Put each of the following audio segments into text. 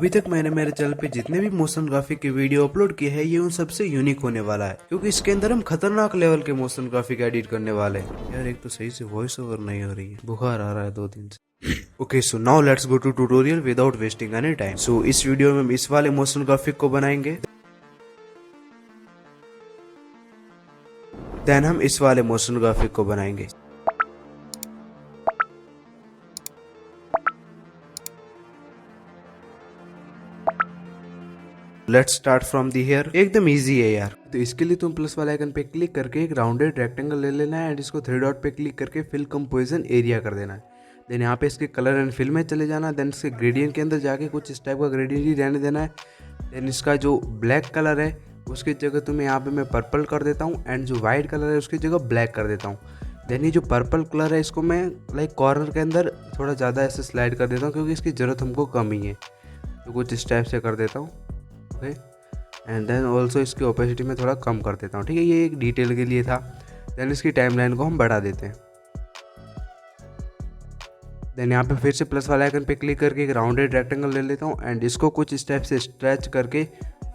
अभी तक मैंने मेरे चैनल पे जितने भी मोशन ग्राफिक की वीडियो अपलोड की है ये उन सबसे यूनिक होने वाला है, क्योंकि इसके अंदर हम खतरनाक लेवल के मोशन ग्राफिक एडिट करने वाले हैं। यार एक तो सही से वॉइस ओवर नहीं हो रही है, बुखार आ रहा है 2 दिन से। Okay, so now let's go to tutorial without wasting any time. So इस वीडियो में हम इस वाले मोशन ग्राफिक को बनाएंगे, देन हम इस वाले मोशन ग्राफिक को बनाएंगे। Let's start from the here. एकदम इजी है यार। तो इसके लिए तुम प्लस वाले आइकन पे क्लिक करके एक राउंडेड रेक्टेंगल ले लेना है एंड इसको 3 डॉट पे क्लिक करके फिल कंपोजिशन एरिया कर देना है। देन यहाँ पे इसके कलर एंड फिल में चले जाना। देन इसके ग्रेडियंट के अंदर जाके कुछ इस टाइप का ग्रेडियंट ही रहने देना है। देन इसका जो ब्लैक कलर है उसकी जगह तुम्हें यहाँ पे मैं पर्पल कर देता हूँ एंड जो व्हाइट कलर है उसकी जगह ब्लैक कर देता हूँ। देन ये जो पर्पल कलर है इसको मैं लाइक कॉर्नर के अंदर थोड़ा ज़्यादा ऐसे स्लाइड कर देता हूँ, क्योंकि इसकी ज़रूरत हमको कम ही है। तो कुछ इस टाइप से कर देता हूँ। ओके, एंड देन ऑल्सो इसकी ओपेसिटी में थोड़ा कम कर देता हूँ। ठीक है, ये एक डिटेल के लिए था। देन इसकी टाइमलाइन को हम बढ़ा देते हैं। देन यहाँ पे फिर से प्लस वाले आइकन पे क्लिक करके एक राउंडेड रेक्टेंगल ले लेता हूँ एंड इसको कुछ इस टाइप से स्ट्रेच करके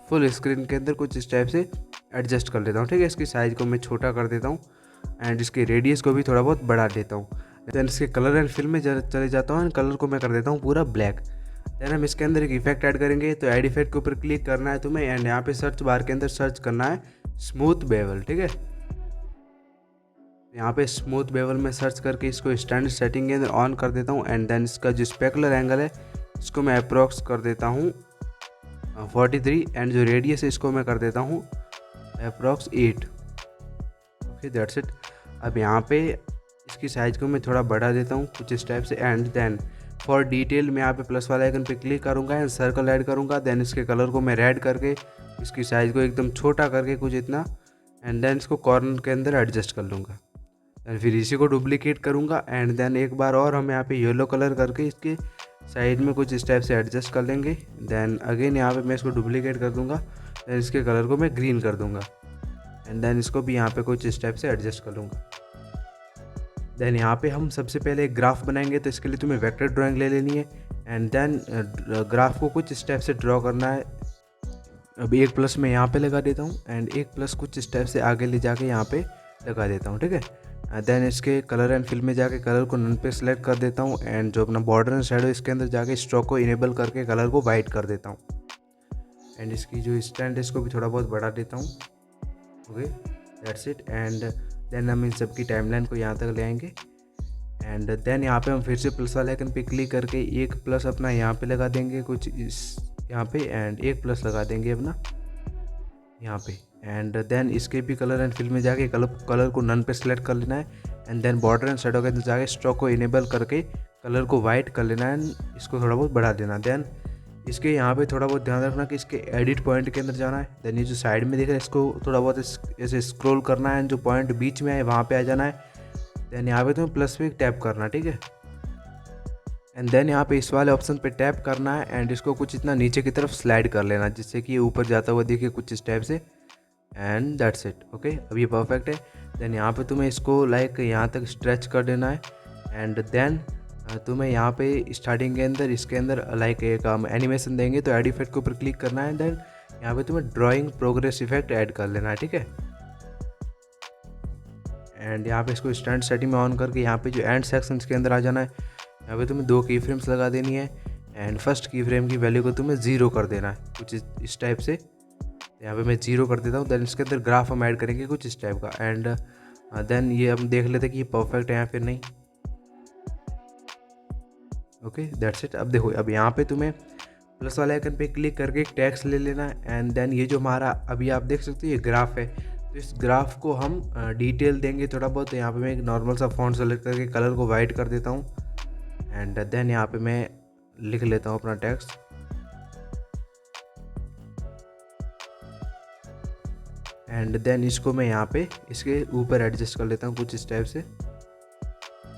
फुल स्क्रीन के अंदर कुछ इस टाइप से एडजस्ट कर लेता हूँ। ठीक है, इसकी साइज़ को मैं छोटा कर देता हूँ एंड इसके रेडियस को भी थोड़ा बहुत बढ़ा देता हूँ। देन इसके कलर एंड फिल में चले जाता हूँ एंड कलर को मैं कर देता हूँ पूरा ब्लैक। देन हम इसके अंदर एक इफेक्ट ऐड करेंगे। तो ऐड इफेक्ट के ऊपर क्लिक करना है तुम्हें एंड यहाँ पे सर्च बार के अंदर सर्च करना है स्मूथ बेवल। ठीक है, यहाँ पे स्मूथ बेवल में सर्च करके इसको स्टैंडर्ड सेटिंग के अंदर ऑन कर देता हूँ एंड देन इसका जो स्पेकुलर एंगल है इसको मैं अप्रोक्स कर देता हूँ 43 एंड जो रेडियस है इसको मैं कर देता हूँ अप्रोक्स 8। Okay, that's it. अब यहाँ पे इसकी साइज़ को मैं थोड़ा बढ़ा देता हूँ कुछ इस टाइप से एंड देन फॉर डिटेल मैं यहाँ पे प्लस वाले आइकन पे क्लिक करूँगा एंड सर्कल ऐड करूँगा। देन इसके कलर को मैं रेड करके इसकी साइज़ को एकदम छोटा करके कुछ इतना एंड देन इसको कॉर्नर के अंदर एडजस्ट कर लूँगा। एंड फिर इसी को डुप्लीकेट करूँगा एंड देन एक बार और हम यहाँ पे येलो कलर करके इसके साइड में कुछ इस टाइप से एडजस्ट कर लेंगे। देन अगेन यहाँ पे मैं इसको डुप्लीकेट कर दूँगा। देन इसके कलर को मैं ग्रीन कर दूँगा एंड देन इसको भी यहाँ पे कुछ इस टाइप से एडजस्ट कर लूँगा। देन यहाँ पे हम सबसे पहले एक ग्राफ बनाएंगे। तो इसके लिए तुम्हें वेक्टर ड्राइंग ले लेनी है एंड देन ग्राफ को कुछ स्टेप से ड्रॉ करना है। अभी एक प्लस मैं यहाँ पे लगा देता हूँ एंड एक प्लस कुछ स्टेप से आगे ले जाके यहाँ पे लगा देता हूँ। ठीक है, देन इसके कलर एंड फिल में जाके कलर को नन पे सेलेक्ट कर देता हूँ एंड जो अपना बॉर्डर एंड शेडो इसके अंदर जाके स्ट्रोक को इनेबल करके कलर को वाइट कर देता हूँ एंड इसकी जो स्टैंड है इसको भी थोड़ा बहुत बढ़ा देता हूँ। Okay, that's it. And then हम इन सब की टाइमलाइन को यहाँ तक ले आएंगे एंड देन यहाँ पे हम फिर से प्लस वाले आइकन पे क्लिक करके एक प्लस अपना यहाँ पे लगा देंगे कुछ इस यहाँ पे एंड एक प्लस लगा देंगे अपना यहाँ पे एंड देन इसके भी कलर एंड फिल में जाके कलर को नन पे सेलेक्ट कर लेना है and then border and shadow के अंदर जाके स्ट्रोक को इनेबल करके कलर को वाइट कर लेना है एंड इसको थोड़ा बहुत बढ़ा देना। देन इसके यहाँ पे थोड़ा बहुत ध्यान रखना कि इसके एडिट पॉइंट के अंदर जाना है। देन ये जो साइड में दिख रहा है इसको थोड़ा बहुत ऐसे स्क्रॉल करना है एंड जो पॉइंट बीच में है वहाँ पे आ जाना है। देन यहाँ पे तुम्हें प्लस पे टैप करना। ठीक है, एंड देन यहाँ पे इस वाले ऑप्शन पे टैप करना है एंड इसको कुछ इतना नीचे की तरफ स्लाइड कर लेना जिससे कि ये ऊपर जाता हुआ दिखे कुछ इस टाइप से एंड दैट्स इट। ओके, अब ये परफेक्ट है। देन यहाँ पे तुम्हें इसको लाइक यहाँ तक स्ट्रेच कर देना है एंड देन तुम्हें यहाँ पे स्टार्टिंग के अंदर इसके अंदर लाइक एक एनिमेशन देंगे। तो ऐड इफेक्ट के ऊपर क्लिक करना है। देन यहाँ पे तुम्हें ड्राइंग प्रोग्रेस इफेक्ट ऐड कर लेना है। ठीक है, एंड यहाँ पे इसको स्टैंड सेटिंग में ऑन करके यहाँ पे जो एंड सेक्शंस के अंदर आ जाना है। यहाँ पे तुम्हें 2 की फ्रेम्स लगा देनी है एंड फर्स्ट की फ्रेम की वैल्यू को तुम्हें 0 कर देना है कुछ इस टाइप से। यहाँ पे मैं 0 कर देता हूँ। देन इसके अंदर ग्राफ हम ऐड करेंगे कुछ इस टाइप का एंड देन ये हम देख लेते हैं कि ये परफेक्ट है या फिर नहीं। Okay, that's it. अब देखो, अब यहाँ पे तुम्हें प्लस वाले आइकन पे क्लिक करके एक टेक्स्ट ले लेना है एंड देन ये जो हमारा अभी आप देख सकते हो ये ग्राफ है। तो इस ग्राफ को हम डिटेल देंगे थोड़ा बहुत। तो यहाँ पे मैं एक नॉर्मल सा फॉन्ट सेलेक्ट करके कलर को वाइट कर देता हूँ एंड देन यहाँ पे मैं लिख लेता हूँ अपना टेक्स्ट एंड देन इसको मैं यहाँ पे इसके ऊपर एडजस्ट कर लेता हूँ कुछ इस टाइप से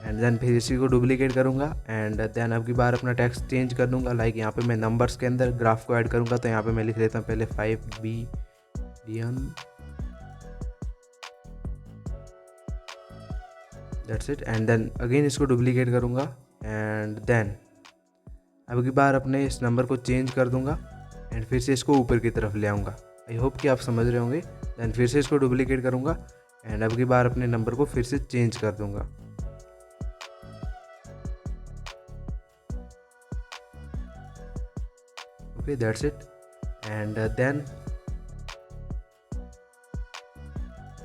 एंड देन फिर इसी को डुप्लीकेट करूँगा एंड देन अब की बार अपना टेक्स्ट चेंज कर दूँगा। लाइक यहाँ पे मैं नंबर्स के अंदर ग्राफ को ऐड करूँगा। तो यहाँ पे मैं लिख लेता हूँ पहले 5 billion, that's it. And then again इसको डुप्लीकेट करूँगा एंड देन अब की बार अपने इस नंबर को चेंज कर दूंगा एंड फिर से इसको ऊपर की तरफ ले आऊँगा। आई होप कि आप समझ रहे होंगे। देन फिर से इसको डुप्लीकेट करूँगा एंड अब की बार अपने नंबर को फिर से चेंज कर दूंगा। Okay, that's it. And then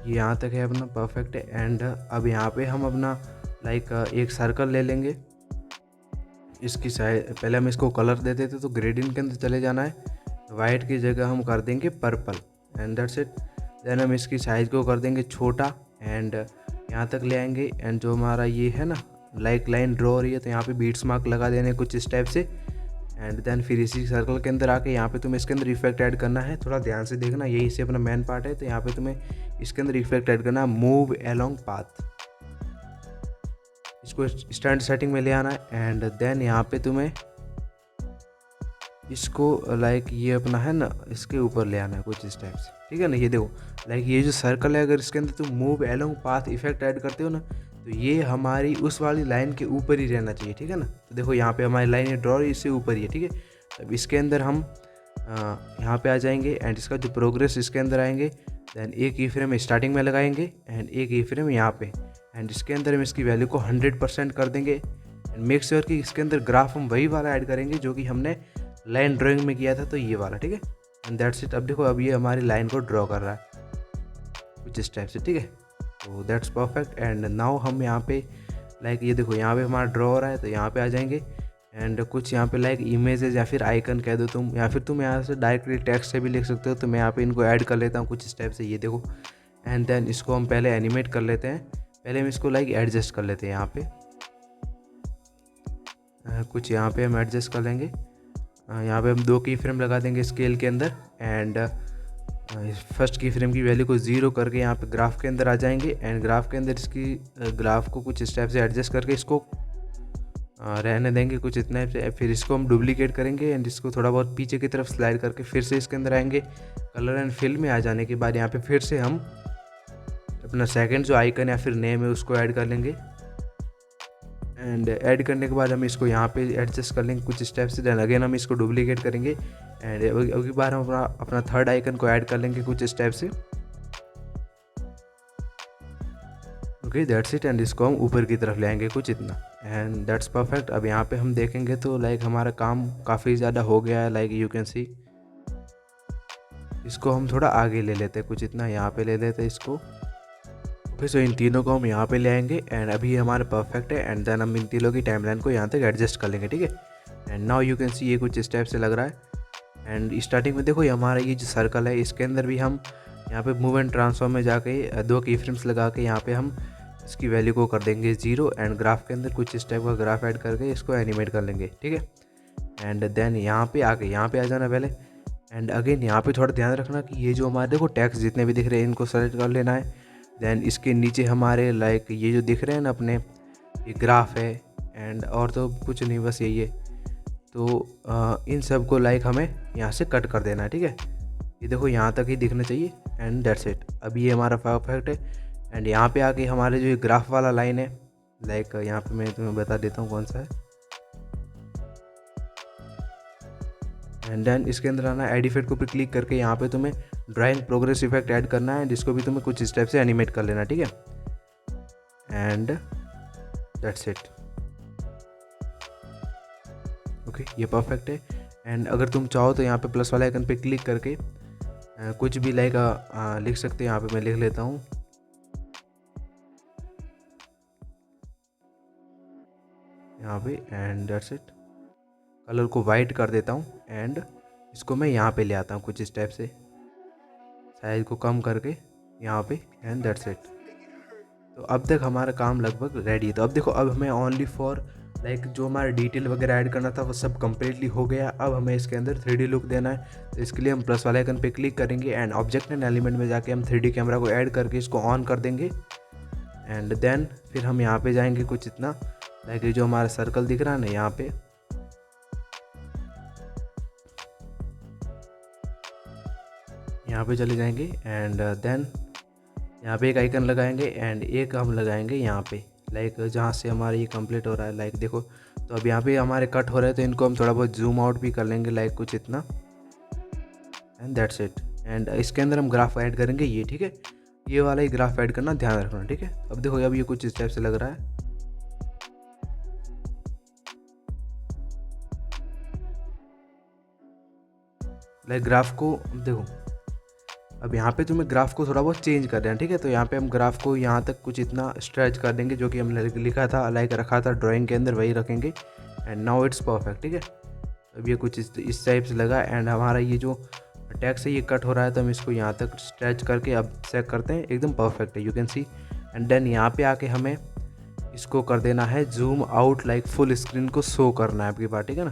यहाँ तक है अपना परफेक्ट है। एंड अब यहाँ पे हम अपना एक सर्कल ले लेंगे। इसकी साइज पहले हम इसको कलर दे देते तो ग्रेडियंट के अंदर चले जाना है। वाइट की जगह हम कर देंगे purple and that's it. Then हम इसकी साइज़ को कर देंगे छोटा एंड यहाँ तक ले आएंगे। एंड जो हमारा ये है ना लाइन ड्रॉ हो रही है तो यहाँ पे बीट्स मार्क लगा देने कुछ इस टाइप से। एंड देन फिर इसी सर्कल के अंदर आके यहाँ पे तुम्हें इसके अंदर इफेक्ट ऐड करना है। थोड़ा ध्यान से देखना, यही से अपना मेन पार्ट है। तो यहाँ पे तुम्हें इसके अंदर इफेक्ट ऐड करना है मूव अलोंग पाथ। इसको स्टैंड सेटिंग में ले आना है एंड देन यहाँ पे तुम्हें इसको ये अपना है ना इसके ऊपर ले आना है कुछ इस टाइप से, ठीक है ना। ये देखो ये जो सर्कल है, अगर इसके अंदर तुम move along path effect add करते हो ना तो ये हमारी उस वाली लाइन के ऊपर ही रहना चाहिए, ठीक है ना। तो देखो यहाँ पे हमारी लाइन ड्रॉ इससे ऊपर ही है, ठीक है। अब इसके अंदर हम यहाँ पे आ जाएंगे एंड इसका जो प्रोग्रेस इसके अंदर आएंगे। देन एक की फ्रेम स्टार्टिंग में लगाएंगे एंड एक की फ्रेम यहाँ पे एंड इसके अंदर हम इसकी वैल्यू को 100% कर देंगे एंड मेक श्योर कि इसके अंदर ग्राफ हम वही वाला ऐड करेंगे जो कि हमने लाइन ड्राइंग में किया था, तो ये वाला, ठीक है। And that's it. अब देखो अब ये हमारी लाइन को ड्रॉ कर रहा है कुछ इस टाइप से, ठीक है। तो दैट्स परफेक्ट। एंड नाउ हम यहाँ पे ये देखो यहाँ पे हमारा ड्रॉ हो रहा है तो यहाँ पे आ जाएंगे एंड कुछ यहाँ पे इमेजेस या फिर आइकन कह दो तुम, या फिर तुम यहाँ से डायरेक्टली टेक्स्ट से भी लिख सकते हो। तो मैं यहाँ पे इनको ऐड कर लेता हूँ कुछ इस टाइप से, ये देखो। एंड देन इसको हम पहले एनिमेट कर लेते हैं। पहले हम इसको एडजस्ट कर लेते हैं यहाँ पे कुछ यहाँ पे हम एडजस्ट कर लेंगे। यहाँ पे हम 2 की फ्रेम लगा देंगे स्केल के अंदर एंड फर्स्ट की फ्रेम की वैल्यू को 0 करके यहाँ पे ग्राफ के अंदर आ जाएंगे एंड ग्राफ के अंदर इसकी ग्राफ को कुछ स्टेप से एडजस्ट करके इसको रहने देंगे कुछ इतना से। फिर इसको हम डुप्लीकेट करेंगे एंड इसको थोड़ा बहुत पीछे की तरफ स्लाइड करके फिर से इसके अंदर आएंगे। कलर एंड फिल में आ जाने के बाद यहाँ पे फिर से हम अपना सेकंड जो आइकन या फिर नेम है उसको ऐड कर लेंगे एंड ऐड करने के बाद हम इसको यहाँ पे एडजस्ट कर लेंगे कुछ स्टेप से। देन अगेन हम इसको डुप्लीकेट करेंगे एंड अगली बार हम अपना थर्ड आइकन को ऐड कर लेंगे कुछ स्टेप से। Okay, that's it. एंड इसको हम ऊपर की तरफ ले आएंगे कुछ इतना एंड दैट्स परफेक्ट। अब यहाँ पे हम देखेंगे तो हमारा काम काफ़ी ज़्यादा हो गया है, यू कैन सी। इसको हम थोड़ा आगे ले लेते हैं कुछ इतना, यहाँ पे ले लेते हैं इसको। फिर सो इन तीनों को हम यहाँ पे ले आएंगे एंड अभी ये हमारे परफेक्ट है। एंड देन हम इन तीनों की टाइमलाइन को यहाँ तक एडजस्ट कर लेंगे, ठीक है। एंड नाउ यू कैन सी ये कुछ इस टाइप से लग रहा है। एंड स्टार्टिंग में देखो ये हमारा ये जो सर्कल है इसके अंदर भी हम यहाँ पे मूव एंड ट्रांसफॉर्म में जाके 2 की फ्रेम्स लगा के यहाँ पे हम इसकी वैल्यू को कर देंगे 0 एंड ग्राफ के अंदर कुछ इस टाइप का ग्राफ ऐड करके इसको एनिमेट कर लेंगे, ठीक है। एंड देन यहाँ पे यहाँ पे आ जाना पहले। एंड अगेन यहाँ पे थोड़ा ध्यान रखना कि ये जो हमारे देखो टैक्स जितने भी दिख रहे हैं इनको सेलेक्ट कर लेना है। देन इसके नीचे हमारे ये जो दिख रहे हैं ना अपने ये ग्राफ है एंड और तो कुछ नहीं, बस यही है। तो इन सब को हमें यहाँ से कट कर देना है, ठीक है। ये देखो यहाँ तक ही दिखना चाहिए एंड दैट्स इट। अभी ये हमारा परफेक्ट है। एंड यहाँ पे आके हमारे जो ये ग्राफ वाला लाइन है यहाँ पे मैं तुम्हें बता देता हूँ कौन सा है। एंड देन इसके अंदर आना एड इफेक्ट के ऊपर क्लिक करके यहाँ पे तुम्हें ड्राइंग प्रोग्रेस इफेक्ट ऐड करना है जिसको भी तुम्हें कुछ स्टेप से एनिमेट कर लेना, ठीक है। And that's it. ओके, ये परफेक्ट है। एंड अगर तुम चाहो तो यहाँ पे प्लस वाले आइकन पे क्लिक करके कुछ भी लिख सकते हो। यहाँ पे मैं लिख लेता हूँ यहाँ पे एंड दैट्स इट। कलर को वाइट कर देता हूँ एंड इसको मैं यहाँ पे ले आता हूँ कुछ इस टाइप से, साइज को कम करके यहाँ पे एंड दैट्स इट। तो अब तक हमारा काम लगभग रेडी है। तो अब देखो अब हमें ओनली फॉर जो हमारा डिटेल वगैरह ऐड करना था वो सब कम्प्लीटली हो गया। अब हमें इसके अंदर 3D लुक देना है। तो इसके लिए हम प्लस वाले आइकन पे क्लिक करेंगे एंड ऑब्जेक्ट एंड एलिमेंट में जाके हम 3D कैमरा को ऐड करके इसको ऑन कर देंगे। एंड देन फिर हम यहाँ पे जाएंगे कुछ इतना जो हमारा सर्कल दिख रहा है ना यहाँ पे, यहाँ पे चले जाएंगे एंड देन यहाँ पे एक आइकन लगाएंगे एंड एक हम लगाएंगे यहाँ पे जहाँ से हमारा ये कंप्लीट हो रहा है। देखो तो अब यहाँ पे हमारे कट हो रहे हैं, तो इनको हम थोड़ा बहुत जूम आउट भी कर लेंगे, लाइक कुछ इतना, एंड दैट्स इट। एंड इसके अंदर हम ग्राफ ऐड करेंगे ये, ठीक है, ये वाला ही ग्राफ ऐड करना, ध्यान रखना, ठीक है। अब देखो अब ये कुछ इस टाइप से लग रहा है, लाइक ग्राफ को देखो। अब यहाँ पे तुम्हें ग्राफ को थोड़ा बहुत चेंज कर रहे हैं, ठीक है। तो यहाँ पे हम ग्राफ को यहाँ तक कुछ इतना स्ट्रेच कर देंगे, जो कि हमने लिखा था, लाइक रखा था ड्राइंग के अंदर, वही रखेंगे। एंड नाउ इट्स परफेक्ट, ठीक है। अब ये कुछ इस टाइप से लगा। एंड हमारा ये जो टेक्स्ट है ये कट हो रहा है, तो हम इसको यहाँ तक स्ट्रेच करके अब चेक करते हैं, एकदम परफेक्ट है, you can see. And then यहाँ पे आके हमें इसको कर देना है zoom out, like full screen को शो करना है आपकी बात, ठीक है ना।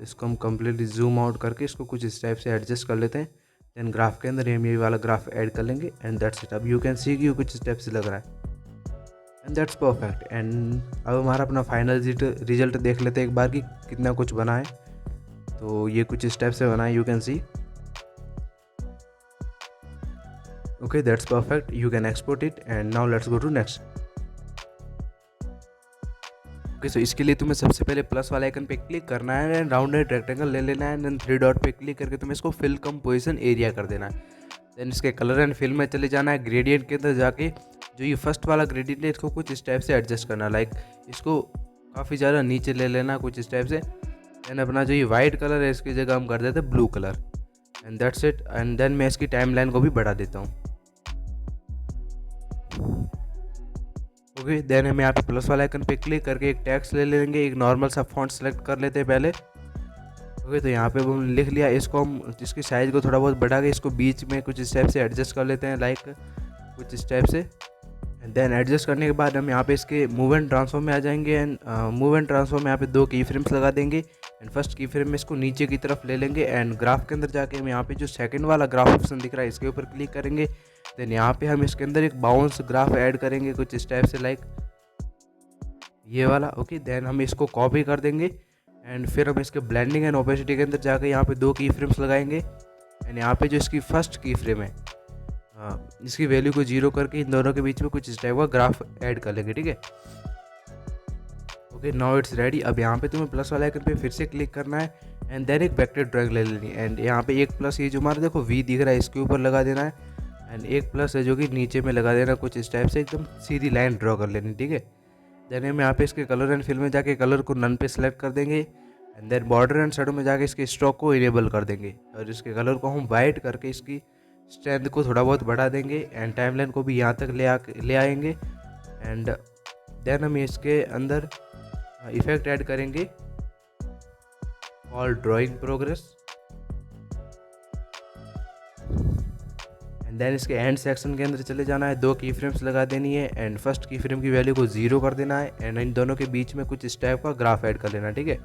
इसको हम कम्प्लीटली जूम आउट करके इसको कुछ इस टाइप से एडजस्ट कर लेते हैं। देन ग्राफ के अंदर हम ये वाला ग्राफ ऐड कर लेंगे, एंड दैट्स इट। अब यू कैन सी कि ये कुछ स्टेप से लग रहा है, एंड दैट्स परफेक्ट। एंड अब हमारा अपना फाइनल रिजल्ट देख लेते हैं एक बार कि कितना कुछ बना है। तो ये कुछ स्टेप से बना है, you can see. Okay, that's perfect, you can export it. And now let's go to next. Okay, so इसके लिए तुम्हें सबसे पहले प्लस वाला आइकन पे क्लिक करना है, एंड राउंडेड रेक्टेंगल ले लेना है, एंड थ्री डॉट पे क्लिक करके तुम्हें इसको फिल कंपोजिशन एरिया कर देना है। देन इसके कलर एंड फिल में चले जाना है, ग्रेडियंट के अंदर जाके जो ये फर्स्ट वाला ग्रेडियंट है इसको कुछ इस टाइप से एडजस्ट करना, लाइक इसको काफ़ी ज़्यादा नीचे ले लेना कुछ इस टाइप से। देन अपना जो ये वाइट कलर है इसकी जगह हम कर देते हैं blue colour, and that's it. And then मैं इसकी टाइम लाइन को भी बढ़ा देता हूँ। ओके, देन हम यहाँ पे प्लस वाला आइकन पे क्लिक करके एक टेक्स्ट ले लेंगे, एक नॉर्मल सा फॉन्ट सेलेक्ट कर लेते हैं पहले। ओके, तो यहाँ पे हम लिख लिया, इसको हम इसकी साइज़ को थोड़ा बहुत बढ़ा के इसको बीच में कुछ इस टाइप से एडजस्ट कर लेते हैं, लाइक कुछ इस टाइप से। देन एडजस्ट करने के बाद हम यहाँ पे इसके मूव एंड ट्रांसफॉर्म में आ जाएंगे, एंड मूव एंड ट्रांसफॉर्म में यहाँ पे 2 की फ्रेम्स लगा देंगे। एंड फर्स्ट की फ्रेम में इसको नीचे की तरफ ले लेंगे, एंड ग्राफ के अंदर जाके हम यहाँ पे जो सेकंड वाला ग्राफ ऑप्शन दिख रहा है इसके ऊपर क्लिक करेंगे। देन यहाँ पे हम इसके अंदर एक बाउंस ग्राफ ऐड करेंगे कुछ इस टाइप से, लाइक ये वाला। ओके, देन हम इसको कॉपी कर देंगे, एंड फिर हम इसके ब्लेंडिंग एंड ओपेसिटी के अंदर जाके यहाँ पे 2 की फ्रेम्स लगाएंगे। एंड यहाँ पे जो इसकी फर्स्ट की फ्रेम है इसकी वैल्यू को 0 करके इन दोनों के बीच में कुछ इस टाइप का ग्राफ ऐड कर लेंगे, ठीक है। Okay, now it's ready. अब यहाँ पे तुम्हें प्लस वाला आइकन पे फिर से क्लिक करना है, एंड देन एक वेक्टर ड्राइंग ले लेनी है। एंड यहाँ पे एक प्लस ये जो हमारा देखो वी दिख रहा है इसके ऊपर लगा देना है, एंड एक प्लस है जो कि नीचे में लगा देना कुछ इस टाइप से, एकदम सीधी लाइन ड्रॉ कर लेनी, ठीक है। देन हम यहाँ पे इसके कलर एंड फिल में जाके कलर को नन पे सेलेक्ट कर देंगे, and then border and shadow में जाके इसके स्ट्रोक को इनेबल कर देंगे, और इसके कलर को हम वाइट करके इसकी स्ट्रेंथ को थोड़ा बहुत बढ़ा देंगे, एंड टाइमलाइन को भी यहाँ तक ले आएंगे। एंड देन हम इसके अंदर इफेक्ट ऐड करेंगे all drawing progress, and then इसके एंड सेक्शन के अंदर चले जाना है, 2 की फ्रेम्स लगा देनी है, एंड फर्स्ट की फ्रेम की वैल्यू को 0 कर देना है, एंड इन दोनों के बीच में कुछ इस टाइप का ग्राफ ऐड कर लेना, ठीक है।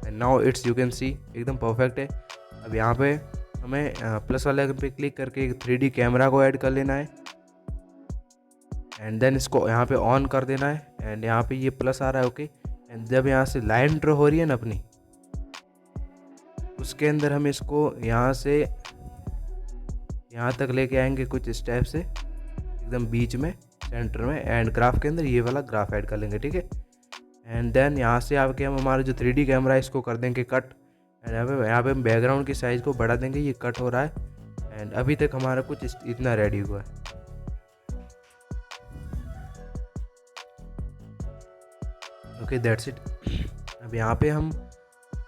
And now it's you can सी एकदम परफेक्ट है। अब यहाँ पे हमें प्लस वाले आइकन पे क्लिक करके एक 3D कैमरा को ऐड कर लेना है, एंड देन इसको यहाँ पे ऑन कर देना है, एंड यहाँ पे ये प्लस आ रहा है। ओके, एंड जब यहाँ से लाइन ड्रॉ हो रही है ना अपनी, उसके अंदर हम इसको यहाँ से यहाँ तक लेके आएंगे कुछ इस टाइप से, एकदम बीच में सेंटर में, एंड ग्राफ के अंदर ये वाला ग्राफ ऐड कर लेंगे, ठीक है। एंड देन यहाँ से आके हम हमारा जो 3D कैमरा है इसको कर देंगे कट, एंड यहाँ पे हम बैकग्राउंड की साइज़ को बढ़ा देंगे, ये कट हो रहा है। एंड अभी तक हमारा कुछ इतना रेडी हुआ है। Okay, that's it. अब यहाँ पे हम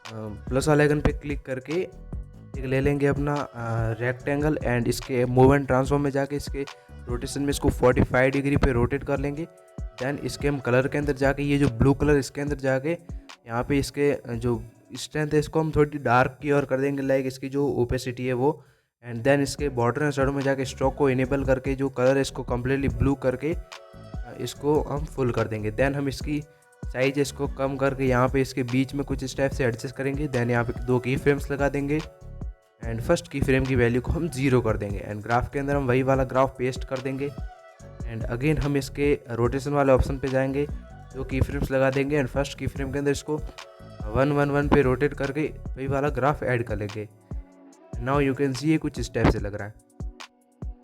प्लस वाले आइकन पे क्लिक करके एक ले लेंगे अपना रेक्टेंगल, एंड इसके मूव एंड ट्रांसफॉर्म में जाके इसके रोटेशन में इसको 45 डिग्री पे रोटेट कर लेंगे। देन इसके हम कलर के अंदर जाके ये जो ब्लू कलर इसके अंदर जाके यहाँ पे इसके जो स्ट्रेंथ है इसको हम थोड़ी डार्क की और कर देंगे, लाइक इसकी जो ओपेसिटी है वो। एंड देन इसके बॉर्डर एंड शेडो में जाके स्ट्रोक को इनेबल करके जो कलर है इसको कम्प्लीटली ब्लू करके इसको हम फुल कर देंगे। देन हम इसकी साइज इसको कम करके यहाँ पे इसके बीच में कुछ इस टाइप से एडजस्ट करेंगे। देन यहाँ पे 2 की फ्रेम्स लगा देंगे, एंड फर्स्ट की फ्रेम की वैल्यू को हम 0 कर देंगे, एंड ग्राफ के अंदर हम वही वाला ग्राफ पेस्ट कर देंगे। एंड अगेन हम इसके रोटेशन वाले ऑप्शन पे जाएंगे, 2 की फ्रेम्स लगा देंगे, एंड फर्स्ट की फ्रेम के अंदर इसको 111 पे रोटेट करके वही वाला ग्राफ ऐड कर लेंगे। नाउ यू कैन सी ये कुछ इस टाइप से लग रहा है।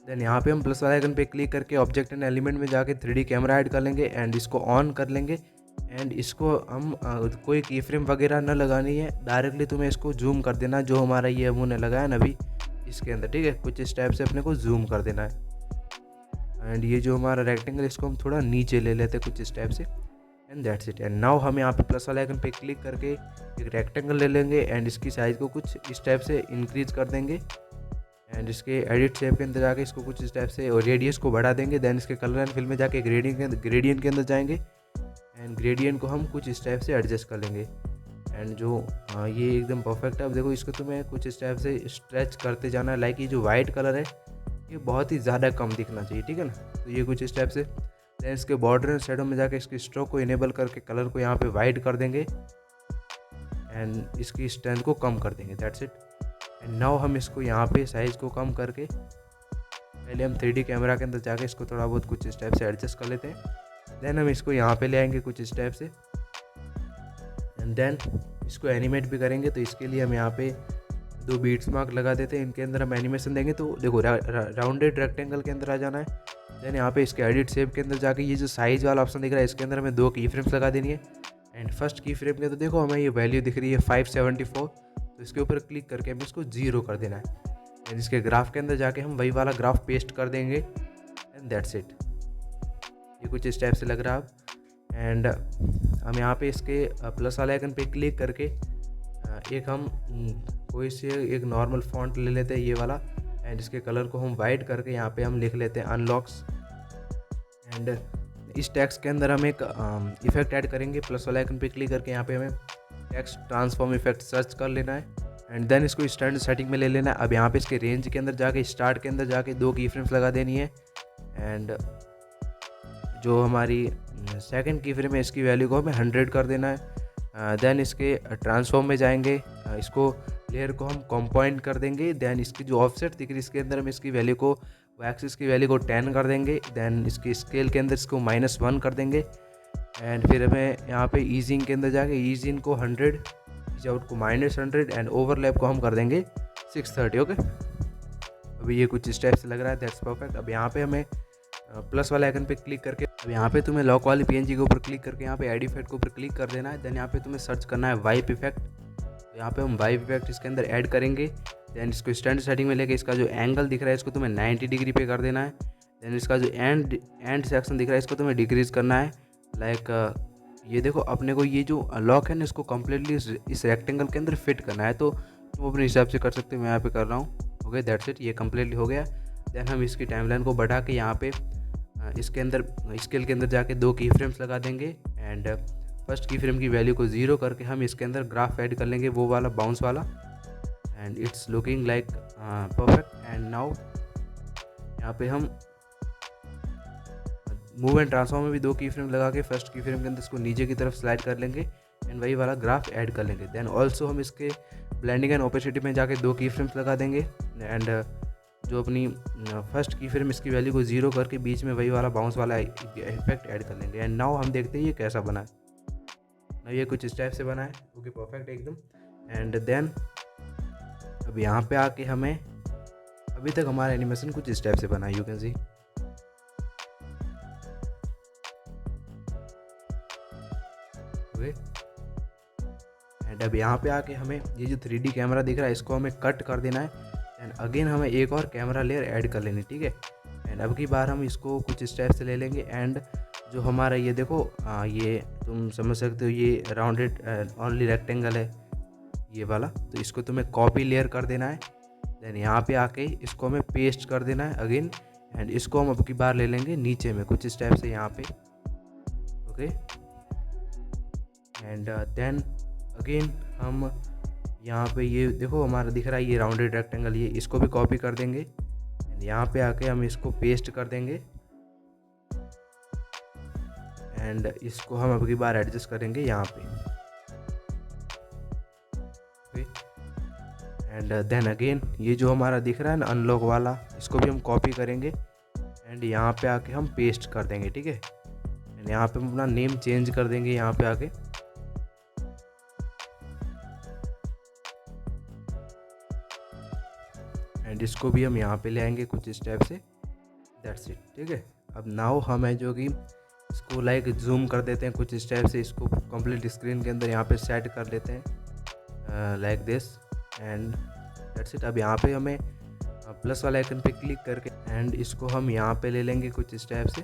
देन यहाँ पे हम प्लस वाले आइकन पे क्लिक करके ऑब्जेक्ट एंड एलिमेंट में जाके 3D कैमरा ऐड कर लेंगे, एंड इसको ऑन कर लेंगे, एंड इसको हम कोई की फ्रेम वगैरह ना लगानी है, डायरेक्टली तुम्हें इसको जूम कर देना, जो हमारा ये हमने लगाया ना अभी इसके अंदर, ठीक है। कुछ इस टाइप से अपने को जूम कर देना है। एंड ये जो हमारा रेक्टेंगल इसको हम थोड़ा नीचे ले लेते हैं कुछ इस टाइप से, and that's it. And now हम यहाँ पे प्लस वाले आइकन पे क्लिक करके एक रेक्टेंगल ले लेंगे एंड इसकी साइज़ को कुछ इस टाइप से इंक्रीज कर देंगे। एंड इसके एडिट शेप के अंदर जाके इसको कुछ इस टाइप से और रेडियस को बढ़ा देंगे। देन इसके कलर एंड फिल में जाके ग्रेडियंट के अंदर जाएंगे एंड ग्रेडियंट को हम कुछ इस टाइप से एडजस्ट कर लेंगे। एंड जो ये एकदम परफेक्ट है। अब देखो इसको तुम्हें कुछ इस टाइप से स्ट्रेच करते जाना है। लाइक ये जो वाइट कलर है ये बहुत ही ज़्यादा कम दिखना चाहिए, ठीक है ना। तो ये कुछ इस टाइप से। देन इसके बॉर्डर एंड शेडो में जाके इसकी स्ट्रोक को इनेबल करके कलर को यहाँ पे वाइट कर देंगे एंड इसकी स्ट्रेंथ को कम कर देंगे, दैट्स इट। एंड नाउ हम इसको यहाँ पे साइज़ को कम करके पहले हम 3D कैमरा के अंदर जाके इसको थोड़ा बहुत कुछ इस टाइप से एडजस्ट कर लेते हैं। देन हम इसको यहाँ पे ले आएंगे कुछ इस टाइप से एंड देन इसको एनिमेट भी करेंगे। तो इसके लिए हम यहाँ पे 2 बीट्स मार्क लगा देते हैं, इनके अंदर हम एनिमेशन देंगे। तो देखो राउंडेड रेक्टेंगल के अंदर आ जाना है। देन यहाँ पे इसके एडिट शेप के अंदर जाके ये जो साइज़ वाला ऑप्शन दिख रहा है इसके अंदर हमें 2 की फ्रेम्स लगा देनी है। एंड फर्स्ट की फ्रेम के तो देखो हमें ये वैल्यू दिख रही है 574, तो इसके ऊपर क्लिक करके हमें इसको 0 कर देना है। एंड इसके ग्राफ के अंदर जाके हम वही वाला ग्राफ पेस्ट कर देंगे एंड दैट्स इट। ये कुछ इस टाइप से लग रहा है अब। एंड हम यहाँ पे इसके प्लस वाले आइकन पे क्लिक करके एक हम कोई से एक नॉर्मल फॉन्ट ले लेते हैं ये वाला एंड इसके कलर को हम वाइट करके यहाँ पे हम लिख लेते हैं अनलॉक्स। एंड इस टेक्स्ट के अंदर हम एक इफेक्ट ऐड करेंगे। प्लस वाला आइकन पे क्लिक करके यहाँ पे हमें टेक्स्ट ट्रांसफॉर्म इफेक्ट सर्च कर लेना है एंड देन इसको स्टैंडर्ड सेटिंग में ले लेना है। अब यहाँ पे इसके रेंज के अंदर जाके स्टार्ट के अंदर जाके 2 की फ्रेम्स लगा देनी है। एंड जो हमारी सेकंड की फ्रेम है इसकी वैल्यू को हमें 100 कर देना है। देन इसके ट्रांसफॉर्म में जाएंगे, इसको लेयर को हम कंपाउंड कर देंगे। देन इसकी जो ऑफसेट दिख रही है इसके अंदर हम इसकी वैल्यू को एक्सिस की वैल्यू को 10 कर देंगे। देन इसकी स्केल के अंदर इसको -1 कर देंगे। एंड फिर हमें यहाँ पे ईजिंग के अंदर जाके ईजिंग को 100, ईज आउट को -100 एंड ओवरलैप को हम कर देंगे 630। ओके, अभी ये कुछ इस टाइप से लग रहा है, दैट्स परफेक्ट। अब यहाँ पे हमें प्लस वाले आइकन पे क्लिक करके अब यहाँ पे तुम्हें लॉक वाली PNG के ऊपर क्लिक करके यहाँ पे ऐड इफेक्ट के ऊपर क्लिक कर देना है। देन यहाँ पे तुम्हें सर्च करना है वाइप इफेक्ट। तो यहाँ पे हम वाइप इफेक्ट इसके अंदर ऐड करेंगे। देन इसको स्टैंडर्ड सेटिंग में लेके इसका जो एंगल दिख रहा है इसको तुम्हें 90 डिग्री पे कर देना है। देन इसका जो एंड सेक्शन दिख रहा है इसको तुम्हें डिक्रीज करना है। लाइक ये देखो अपने को ये जो लॉक है ना इसको कम्प्लीटली इस रेक्टेंगल के अंदर फिट करना है। तो तुम अपने हिसाब से कर सकते हो, मैं यहाँ पे कर रहा हूँ। ओके, दैट्स इट, ये कम्प्लीटली हो गया। देन हम इसकी टाइमलाइन को बढ़ा के यहाँ पे इसके अंदर स्केल के अंदर जाके 2 की फ्रेम्स लगा देंगे एंड फर्स्ट की फ्रेम की वैल्यू को 0 करके हम इसके अंदर ग्राफ ऐड कर लेंगे, वो वाला बाउंस वाला। And it's looking like perfect. And now यहाँ पे हम मूव एंड ट्रांसफॉर्म में भी 2 की फ्रेम लगा के फर्स्ट की फ्रेम के अंदर इसको नीचे की तरफ स्लाइड कर लेंगे एंड वही वाला ग्राफ ऐड कर लेंगे। देन ऑल्सो हम इसके ब्लेंडिंग एंड ओपेसिटी में जाके 2 की फ्रेम्स लगा देंगे एंड जो अपनी फर्स्ट की फ्रेम इसकी वैल्यू को 0 करके बीच में वही वाला बाउंस वाला इफेक्ट ऐड कर लेंगे। एंड नाउ हम देखते हैं ये कैसा बना है। ना ये कुछ इस टाइप से बना है। ओके, परफेक्ट एकदम। एंड देन अब यहाँ पे आके हमें अभी तक हमारा एनिमेशन कुछ इस टाइप से बना है, you can see. Okay, and अब यहाँ पे आके हमें ये जो 3D कैमरा दिख रहा है इसको हमें कट कर देना है। एंड अगेन हमें एक और कैमरा लेयर ऐड कर लेनी, ठीक है। एंड अब की बार हम इसको कुछ इस टाइप से ले लेंगे एंड जो हमारा ये देखो ये तुम समझ सकते हो ये राउंडेड ओनली रेक्टेंगल है ये वाला, तो इसको तुम्हें कॉपी लेयर कर देना है। देन यहाँ पे आके इसको हमें पेस्ट कर देना है अगेन एंड इसको हम अब की बार ले लेंगे नीचे में कुछ इस टाइप से यहाँ पे। ओके, एंड देन अगेन हम यहाँ पे ये देखो हमारा दिख रहा है ये राउंडेड रेक्टेंगल, ये इसको भी कॉपी कर देंगे एंड यहाँ पे आके हम इसको पेस्ट कर देंगे एंड इसको हम अब की बार एडजस्ट करेंगे यहाँ पे। एंड देन अगेन ये जो हमारा दिख रहा है ना अनलॉक वाला, इसको भी हम कॉपी करेंगे एंड यहाँ पे आके हम पेस्ट कर देंगे, ठीक है। एंड यहाँ पे हम अपना नेम चेंज कर देंगे यहाँ पे आके। एंड इसको भी हम यहाँ पे ले आएंगे कुछ इस टाइप से, दैट्स इट, ठीक है। अब नाउ हमें जो कि इसको लाइक जूम कर देते हैं कुछ स्टेप से, इसको कंप्लीट स्क्रीन के अंदर यहाँ पे सेट कर लेते हैं like this and that's it. अब यहाँ पे हमें प्लस वाला आइकन पे क्लिक करके एंड इसको हम यहाँ पे ले लेंगे कुछ स्टेप से,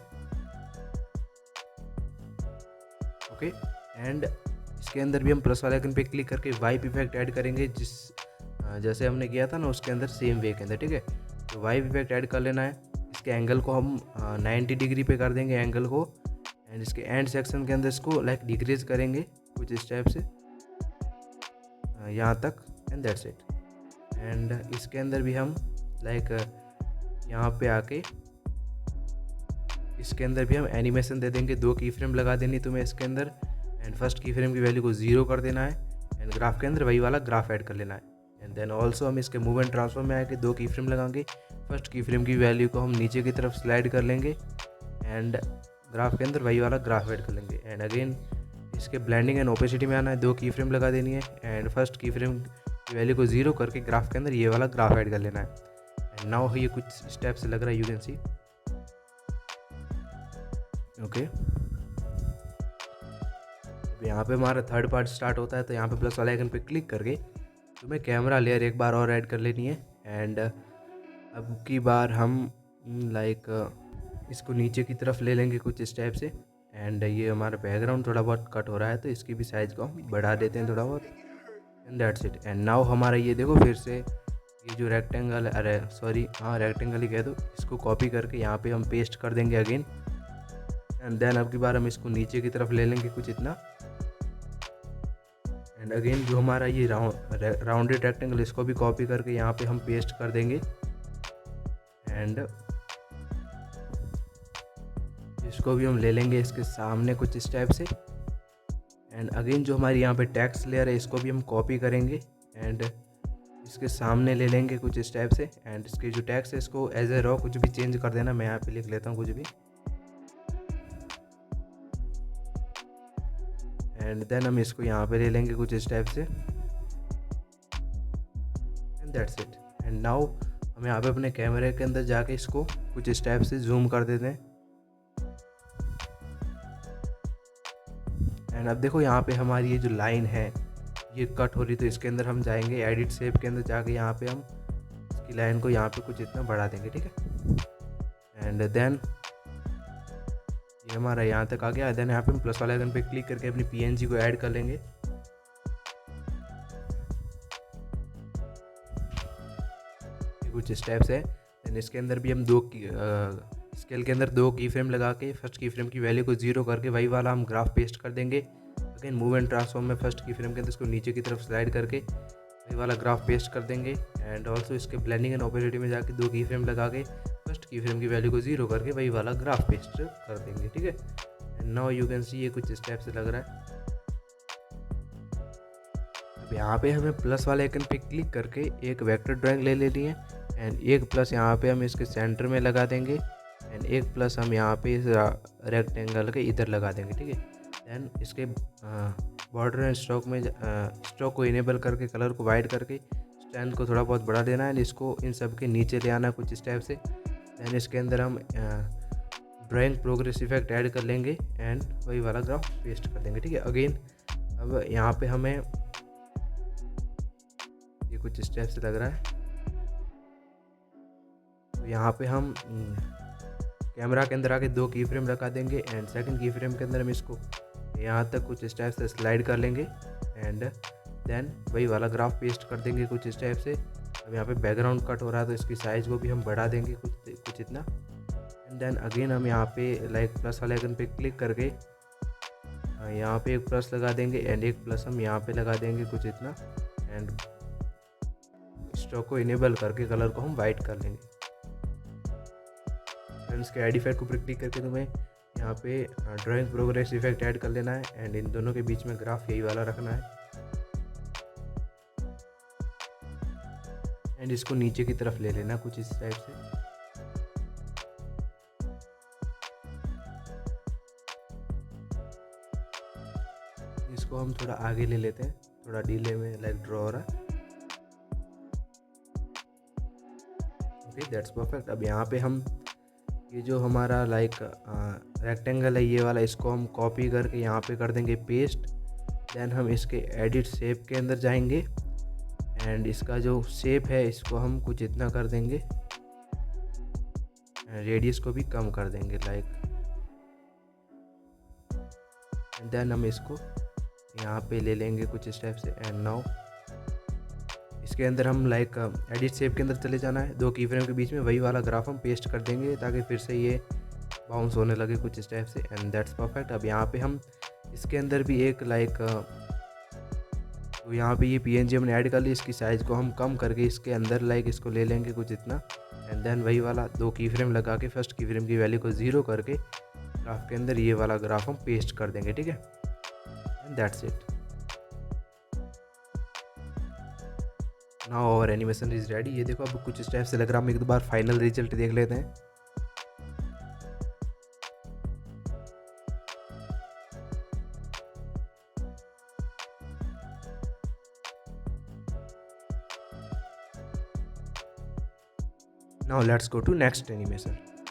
ओके। एंड इसके अंदर भी हम प्लस वाले आइकन पे क्लिक करके वाइप इफेक्ट ऐड करेंगे, जैसे हमने किया था ना उसके अंदर, सेम वे के अंदर, ठीक है। तो वाइप इफेक्ट ऐड कर लेना है। इसके एंगल को हम 90 डिग्री पे कर देंगे एंगल को, एंड इसके एंड सेक्शन के अंदर इसको लाइक डिक्रीज करेंगे कुछ स्टेप से यहाँ तक एंड दैट्स इट। एंड इसके अंदर भी हम लाइक यहाँ पे आके इसके अंदर भी हम एनिमेशन दे देंगे, 2 की फ्रेम लगा देनी तुम्हें इसके अंदर, एंड फर्स्ट की फ्रेम की वैल्यू को 0 कर देना है, एंड ग्राफ के अंदर वही वाला ग्राफ ऐड कर लेना है। एंड देन ऑल्सो हम इसके मूव एंड ट्रांसफॉर्म में आके 2 की फ्रेम लगाएंगे, फर्स्ट की फ्रेम की वैल्यू को हम नीचे की तरफ स्लाइड कर लेंगे, एंड ग्राफ के अंदर वही वाला ग्राफ ऐड कर लेंगे। एंड अगेन इसके ब्लेंडिंग एंड ओपेसिटी में आना है, 2 की फ्रेम लगा देनी है, एंड फर्स्ट की फ्रेम की वैल्यू को 0 करके ग्राफ के अंदर ये वाला ग्राफ ऐड कर लेना है। एंड नाउ ये कुछ स्टेप से लग रहा है, यू कैन सी, ओके। यहाँ पे हमारा थर्ड पार्ट स्टार्ट होता है, तो यहाँ पे प्लस वाला आइकन पे क्लिक करके तुम्हें कैमरा लेयर एक बार और ऐड कर लेनी है। एंड अब की बार हम लाइक इसको नीचे की तरफ ले लेंगे कुछ स्टेप से, एंड ये हमारा बैकग्राउंड थोड़ा बहुत कट हो रहा है तो इसकी भी साइज़ को हम बढ़ा देते हैं थोड़ा बहुत, and that's it. And now हमारा ये देखो फिर से ये जो रेक्टेंगल, अरे सॉरी हाँ रेक्टेंगल ही कह दो, इसको कॉपी करके यहाँ पे हम पेस्ट कर देंगे अगेन। एंड देन अब की बार हम इसको नीचे की तरफ ले लेंगे कुछ इतना, एंड अगेन जो हमारा ये राउंडेड रेक्टेंगल, इसको भी कॉपी करके यहाँ पे हम पेस्ट कर देंगे, एंड इसको भी हम ले लेंगे इसके सामने कुछ स्टेप से। एंड अगेन जो हमारी यहाँ पे टेक्स्ट लेयर है इसको भी हम कॉपी करेंगे, एंड इसके सामने ले लेंगे कुछ स्टेप से, एंड इसके जो टेक्स्ट है इसको एज ए रॉ कुछ भी चेंज कर देना, मैं यहाँ पे लिख लेता हूँ कुछ भी, एंड देन हम इसको यहाँ पे ले लेंगे कुछ स्टेप से, and that's it. And now हम यहाँ पे अपने कैमरे के अंदर जाके इसको कुछ स्टेप से जूम कर देते हैं। एंड अब देखो यहाँ पे हमारी ये जो लाइन है ये कट हो रही, तो इसके अंदर हम जाएंगे एडिट शेप के अंदर जाके यहाँ पे हम इसकी लाइन को यहाँ पे कुछ इतना बढ़ा देंगे, ठीक है। एंड देन ये हमारा यहाँ तक आ गया। देन यहाँ पे हम प्लस वाले आइकन पे क्लिक करके अपनी पीएनजी को ऐड कर लेंगे, कुछ स्टेप्स है। देन इसके अंदर भी हम स्केल के अंदर 2 की फ्रेम लगा के फर्स्ट की फ्रेम की वैल्यू को 0 करके वही वाला हम ग्राफ पेस्ट कर देंगे। अगेन मूव एंड ट्रांसफॉर्म में फर्स्ट की फ्रेम के अंदर इसको नीचे की तरफ स्लाइड करके वही वाला ग्राफ पेस्ट कर देंगे, एंड ऑल्सो इसके ब्लेंडिंग एंड ओपेसिटी में जाके 2 की फ्रेम लगा के फर्स्ट की फ्रेम की वैल्यू को 0 करके वही वाला ग्राफ पेस्ट कर देंगे, ठीक है। एंड नाउ यू कैन सी ये कुछ स्टेप से लग रहा है। अब यहाँ पे हमें प्लस वाले आइकन पे क्लिक करके एक वेक्टर ड्राइंग ले लेनी है, एंड एक प्लस यहाँ पे हम इसके सेंटर में लगा देंगे, एंड एक प्लस हम यहाँ पे इस रेक्टेंगल के इधर लगा देंगे, ठीक है। देन इसके बॉर्डर एंड स्ट्रोक में स्ट्रोक को इनेबल करके कलर को वाइट करके स्ट्रेंथ को थोड़ा बहुत बढ़ा देना है, एंड इसको इन सब के नीचे ले आना कुछ स्टेप से। देन इसके अंदर हम ड्राइंग प्रोग्रेस इफेक्ट ऐड कर लेंगे, एंड वही वाला ग्राफ पेस्ट कर देंगे, ठीक है। अगेन अब यहाँ पे हमें ये कुछ स्टेप से लग रहा है, तो यहाँ पे हम कैमरा के अंदर आके 2 की फ्रेम रखा देंगे, एंड सेकंड की फ्रेम के अंदर हम इसको यहाँ तक कुछ स्टेप से स्लाइड कर लेंगे, एंड देन वही वाला ग्राफ पेस्ट कर देंगे कुछ स्टेप से। अब यहाँ पे बैकग्राउंड कट हो रहा है तो इसकी साइज़ को भी हम बढ़ा देंगे कुछ इतना, एंड देन अगेन हम यहाँ पे लाइक प्लस वाले आइकन पे क्लिक करके यहाँ पे एक प्लस लगा देंगे, एंड एक प्लस हम यहाँ पे लगा देंगे कुछ इतना, एंड स्ट्रोक को इनेबल करके कलर को हम वाइट कर लेंगे। इसके ऐड इफेक्ट के ऊपर क्लिक करके तुम्हें यहाँ पे ड्राइंग प्रोग्रेस इफेक्ट ऐड कर लेना है, एंड इन दोनों के बीच में ग्राफ यही वाला रखना है, एंड इसको नीचे की तरफ ले लेना कुछ इस टाइप से। इसको हम थोड़ा आगे ले लेते हैं, थोड़ा डिले में लाइक ड्रॉ हो रहा है, ओके दैट्स परफेक्ट। अब यहाँ पे हम ये जो हमारा लाइक रेक्टेंगल है ये वाला, इसको हम कॉपी करके यहाँ पे कर देंगे पेस्ट। देन हम इसके एडिट शेप के अंदर जाएंगे एंड इसका जो शेप है इसको हम कुछ इतना कर देंगे, रेडियस को भी कम कर देंगे लाइक। एंड देन हम इसको यहाँ पे ले लेंगे कुछ स्टेप से। एंड नाउ इसके अंदर हम लाइक एडिट शेप के अंदर चले जाना है, 2 की फ्रेम के बीच में वही वाला ग्राफ हम पेस्ट कर देंगे ताकि फिर से ये बाउंस होने लगे कुछ स्टेप से। And that's perfect. अब यहाँ पे हम इसके अंदर भी एक लाइक तो यहाँ पे ये PNG हमने ऐड कर ली, इसकी साइज़ को हम कम करके इसके अंदर लाइक इसको ले लेंगे कुछ इतना। एंड देन वही वाला 2 की फ्रेम लगा के फर्स्ट की फ्रेम की वैल्यू को 0 करके ग्राफ के अंदर ये वाला ग्राफ हम पेस्ट कर देंगे, ठीक है। And that's it. Now our animation is ready. ये देखो अब कुछ स्टेप से लग रहा है, हम एक बार फाइनल रिजल्ट देख लेते हैं। Now let's go to next animation.